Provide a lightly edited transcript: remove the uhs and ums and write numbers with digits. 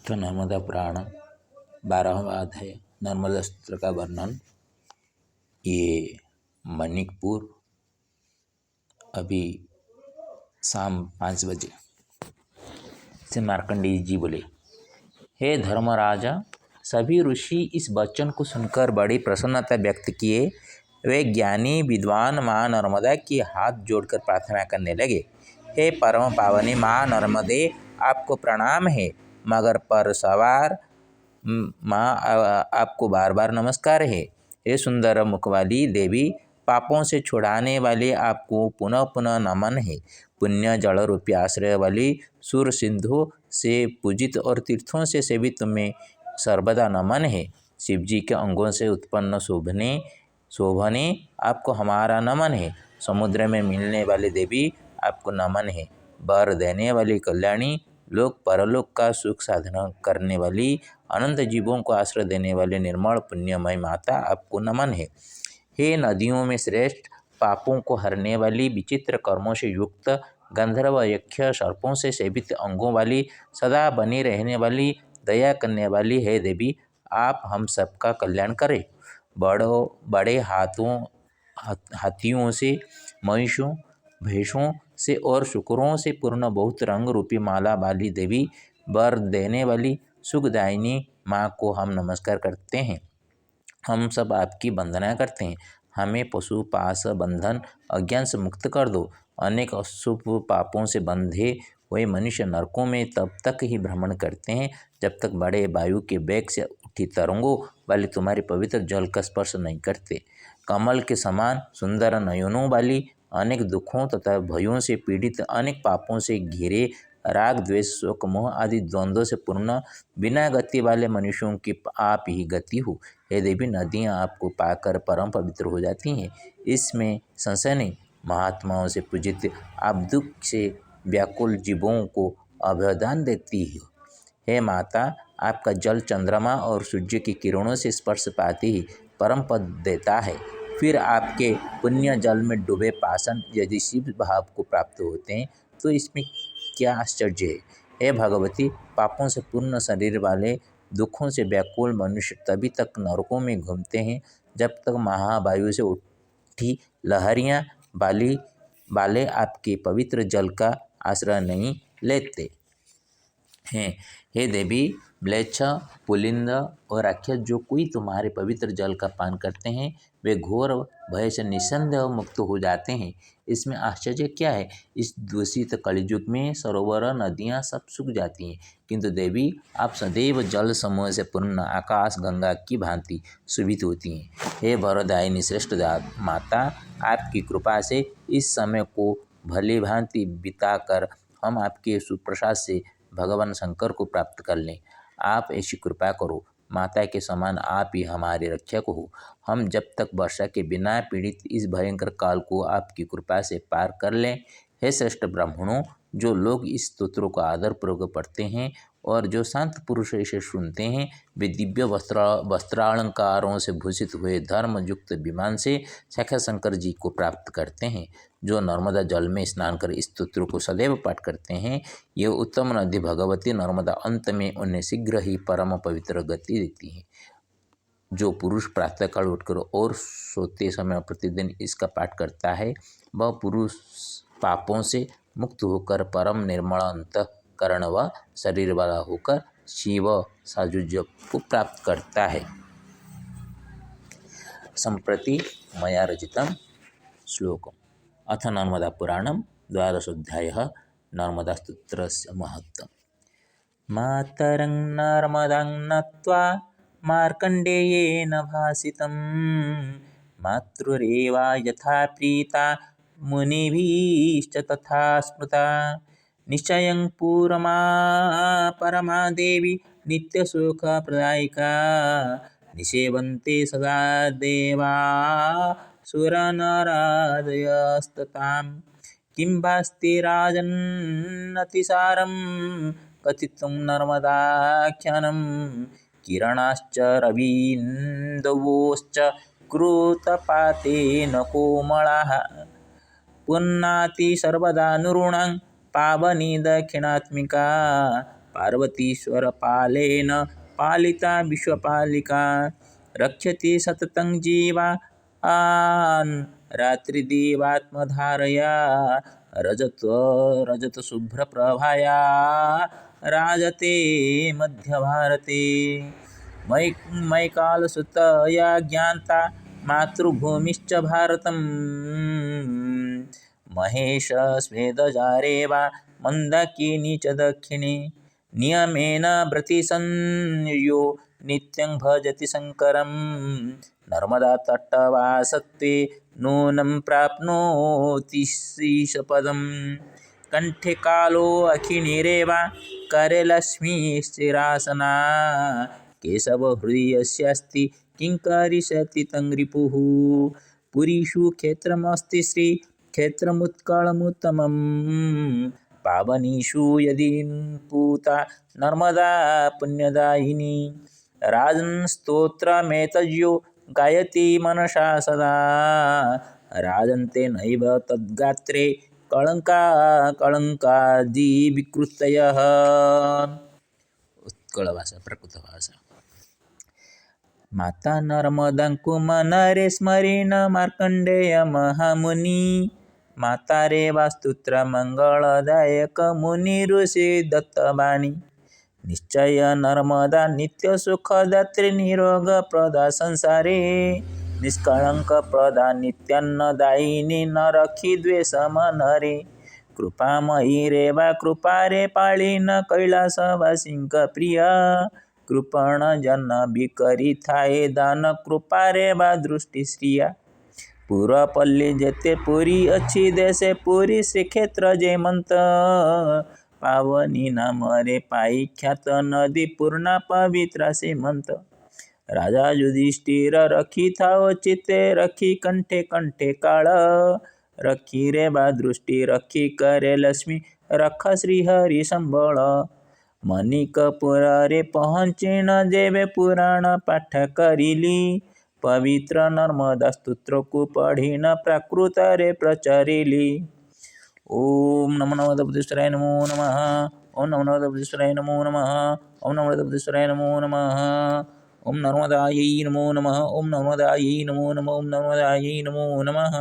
तो नर्मदा पुराण 12वां अध्याय नर्मदा स्तोत्र का वर्णन। ये मणिकपुर अभी शाम 5 बजे से मार्कंडेय जी बोले, हे धर्मराजा, सभी ऋषि इस वचन को सुनकर बड़ी प्रसन्नता व्यक्त किए। वे ज्ञानी विद्वान माँ नर्मदा की हाथ जोड़कर प्रार्थना करने लगे। हे परम पावनी माँ नर्मदे, आपको प्रणाम है। मगर पर सवार माँ, आपको बार बार नमस्कार है। हे सुंदर मुख वाली देवी, पापों से छुड़ाने वाली आपको पुनः पुनः नमन है। पुण्य जल रूपी आश्रय वाली सुर सिंधु से पूजित और तीर्थों से सेवित तुम्हें सर्वदा नमन है। शिवजी के अंगों से उत्पन्न शोभने आपको हमारा नमन है। समुद्र में मिलने वाली देवी, आपको नमन है। वर देने वाली कल्याणी, लोक परलोक का सुख साधन करने वाली, अनंत जीवों को आश्रय देने वाली निर्मल पुण्यमय माता, आपको नमन है। हे नदियों में श्रेष्ठ, पापों को हरने वाली, विचित्र कर्मों से युक्त, गंधर्व यक्ष सर्पों से सेवित अंगों वाली, सदा बनी रहने वाली, दया करने वाली है देवी, आप हम सबका कल्याण करें। बड़े हाथियों से, महिषों, भैंसों से और शुक्रों से पूर्ण बहुत रंग रूपी माला वाली देवी, वर देने वाली सुखदायिनी माँ को हम नमस्कार करते हैं। हम सब आपकी वंदना करते हैं। हमें पशु पास बंधन अज्ञान से मुक्त कर दो। अनेक अशुभ पापों से बंधे हुए मनुष्य नरकों में तब तक ही भ्रमण करते हैं जब तक बड़े वायु के वेग से उठी तरंगों वाले तुम्हारे पवित्र जल का स्पर्श नहीं करते। कमल के समान सुंदर नयनों वाली, अनेक दुखों तथा भयों से पीड़ित, अनेक पापों से घिरे, राग द्वेष शोक मोह आदि द्वंद्वों से पूर्ण, बिना गति वाले मनुष्यों की आप ही गति हो। हे देवी, नदियाँ आपको पाकर परम पवित्र हो जाती हैं, इसमें संशय नहीं। महात्माओं से पूजित आप दुख से व्याकुल जीवों को अभयदान देती हो। हे माता, आपका जल चंद्रमा और सूर्य की किरणों से स्पर्श पाते ही परम पद देता है। फिर आपके पुण्य जल में डूबे पाषाण यदि शिव भाव को प्राप्त होते हैं तो इसमें क्या आश्चर्य है। हे भगवती, पापों से पूर्ण शरीर वाले, दुखों से व्याकुल मनुष्य तभी तक नरकों में घूमते हैं जब तक महावायु से उठी लहरियाँ वाले आपके पवित्र जल का आश्रय नहीं लेते हैं। हे देवी, म्लेच्छ, पुलिंद और राक्षस जो कोई तुम्हारे पवित्र जल का पान करते हैं वे घोर भय से निस्संदेह मुक्त हो जाते हैं। इसमें आश्चर्य क्या है। इस दूषित कलियुग में सरोवर नदियाँ सब सूख जाती हैं, किंतु देवी आप सदैव जल समूह से पूर्ण आकाश गंगा की भांति शोभित होती हैं। हे वरदायिनी श्रेष्ठ माता, आपकी कृपा से इस समय को भली भांति बिताकर हम आपके सुप्रसाद से भगवान शंकर को प्राप्त कर लें। आप ऐसी कृपा करो। माता के समान आप ही हमारे रक्षक हो। हम जब तक वर्षा के बिना पीड़ित इस भयंकर काल को आपकी कृपा से पार कर लें। हे श्रेष्ठ ब्राह्मणों, जो लोग इस स्तोत्र को आदरपूर्वक पढ़ते हैं और जो शांत पुरुष इसे सुनते हैं, वे दिव्य वस्त्रालंकारों से भूषित हुए धर्म युक्त विमान से साक्षात शंकर जी को प्राप्त करते हैं। जो नर्मदा जल में स्नान कर इस स्तोत्र को सदैव पाठ करते हैं, ये उत्तम नदी भगवती नर्मदा अंत में उन्हें शीघ्र ही परम पवित्र गति देती है। जो पुरुष प्रातःकाल उठकर और सोते समय प्रतिदिन इसका पाठ करता है, वह पुरुष पापों से मुक्त होकर परम निर्मल अंतःकरण व शरीर वाला होकर शिव सायुज्य को प्राप्त करता है। सम्प्रति मया रचितं श्लोकम्। अथ नर्मदा पुराणं 12वाऽध्यायः नर्मदास्तोत्रस्य महत्त्वम्। मातरं नर्मदां नत्वा मार्कण्डेयेन भासितं, मातृरेवा यथा प्रीता मुनिभिश्च तथा स्मृता। निश्चयं परमा देवी नित्यसुखप्रदायिका, निषेवन्ते सदा देवा सुरनरादयस्तताम्। किं भास्ति राजन्नतिसारं कथितुं नर्मदाख्यानं, किरणाश्च रवीन्दवोश्च कृतपातेन कोमलाः। पुन्नाति सर्वदा नृणां पावनी दक्षिणात्मिका, पार्वतीश्वरपालेन पालिता विश्वपालिका रक्षति सततं जीवान् रात्रिदिवात्मधारया रजतशुभ्रप्रभाया राजते मध्यभारते मैकालसुतया ज्ञाता मातृभूमिश्च भारतम् महेश स्वेदजारे वा मन्दाकिनी च दक्षिणे नियमेन व्रतिसंयो नित्यं भजति शङ्करं नर्मदातटवासत्वे नूनं प्राप्नोति शीशपदं कण्ठे कालो अखिनिरेवा करे लक्ष्मीश्चिरासना केशवहृदि यस्यास्ति किङ्करिष्यति तं रिपुः पुरीषु क्षेत्रमस्ति श्रीक्षेत्रमुत्कलमुत्तमम् पावनीषु यदि पूता नर्मदा पुण्यदायिनी राजन्स्तोत्रमेतज्यो गायति मनसा सदा राजन्ते नैव तद्गात्रे कळङ्कादिविकृतयः उत्कलभाषा प्रकृतभाषा माता नर्मदाकुमनरे स्मरेण मार्कण्डेय महामुनि माता रे वास्तुत्र मंगलदायक मुनि ऋषि दत्तवाणी निश्चय नर्मदा नित्य सुखदात्री निरोगप्रदा संसारे निष्कळंकप्रदा नित्यान्नदायिनी न रखी द्वेष मनरे कृपामयी रे वा कृपा रे पाळीन कैलासवासिंक प्रिय कृपण जन बिकरी थाये दान कृपा रे वा दृष्टि श्रिया पूर्वपल्ली जेते पुरी अच्छी देशे पुरी श्रीक्षेत्र जयमंत पावनी नाम रे पाई ख्यात नदी पूर्णा पवित्र श्रीमंत राजा युधिष्ठिर रखी थाओ चित्ते रखी कंठे कंठे काळ रखी रे बा दृष्टि रखी करे लक्ष्मी रख श्री हरि संबळ मणिकपुर रे पहुँचिन जेवे पुराण पाठ करिली पवित्र नर्मदा स्तोत्र को पढ़िन प्राकृत रे प्रचरिली ओम नमो नर्मदापुरेश्वराय नमो नमः ओम नमो नर्मदापुरेश्वराय नमो नमः ओम नमो नर्मदापुरेश्वराय नमो नमः ओम नर्मदायै नमो नमः ओम नर्मदायै नमो नमः ओम नर्मदायै नमो नमः।